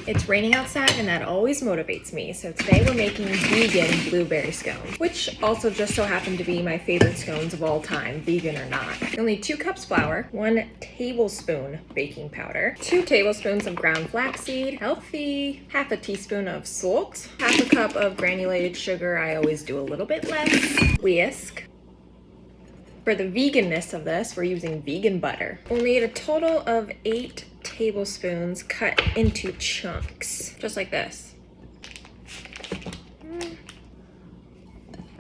It's raining outside and that always motivates me. So today we're making vegan blueberry scones, which also just so happen to be my favorite scones of all time, vegan or not. You'll need 2 cups flour, 1 tablespoon baking powder, 2 tablespoons of ground flaxseed, healthy, half a teaspoon of salt, half a cup of granulated sugar. I always do a little bit less. Whisk. For the veganness of this, we're using vegan butter. We'll need a total of 8 tablespoons cut into chunks, just like this.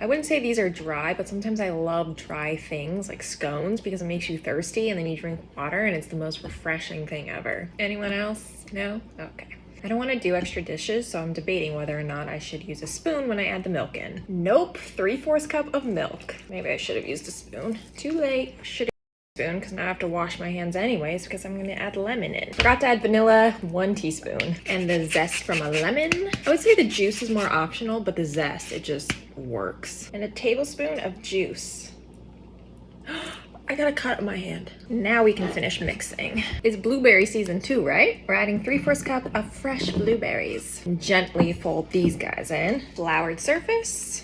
I wouldn't say these are dry, but sometimes I love dry things like scones because it makes you thirsty and then you drink water and it's the most refreshing thing ever. Anyone else? No? Okay. I don't want to do extra dishes, so I'm debating whether or not I should use a spoon when I add the milk in. Nope, 3/4 cup of milk. Maybe I should have used a spoon. Too late. Should have used a spoon because now I have to wash my hands anyways because I'm going to add lemon in. Forgot to add vanilla, 1 teaspoon. And the zest from a lemon. I would say the juice is more optional, but the zest, it just works. And a tablespoon of juice. I got a cut on my hand. Now we can finish mixing. It's blueberry season too, right? We're adding 3/4 cup of fresh blueberries. Gently fold these guys in. Floured surface.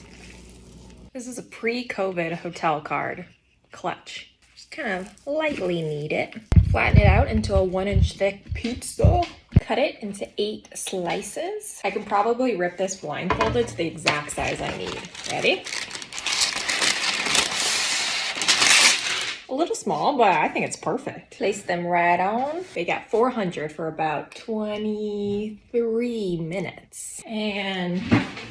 This is a pre-COVID hotel card. Clutch. Just kind of lightly knead it. Flatten it out into a 1-inch thick pizza. Cut it into 8 slices. I can probably rip this blindfolded to the exact size I need. Ready? A little small, but I think it's perfect. Place them right on. They got 400 for about 23 minutes. And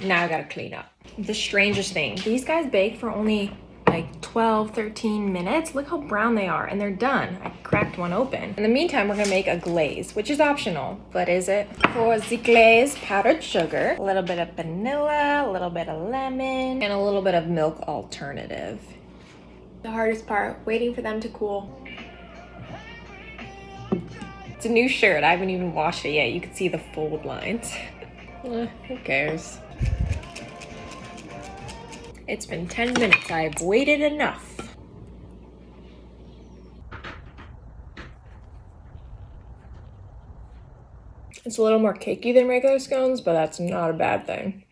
now I gotta clean up. The strangest thing, these guys bake for only like 12, 13 minutes. Look how brown they are, and they're done. I cracked one open. In the meantime, we're gonna make a glaze, which is optional, but is it? For the glaze, powdered sugar, a little bit of vanilla, a little bit of lemon, and a little bit of milk alternative. The hardest part, waiting for them to cool. It's a new shirt. I haven't even washed it yet. You can see the fold lines. Who cares? It's been 10 minutes. I've waited enough. It's a little more cakey than regular scones, but that's not a bad thing.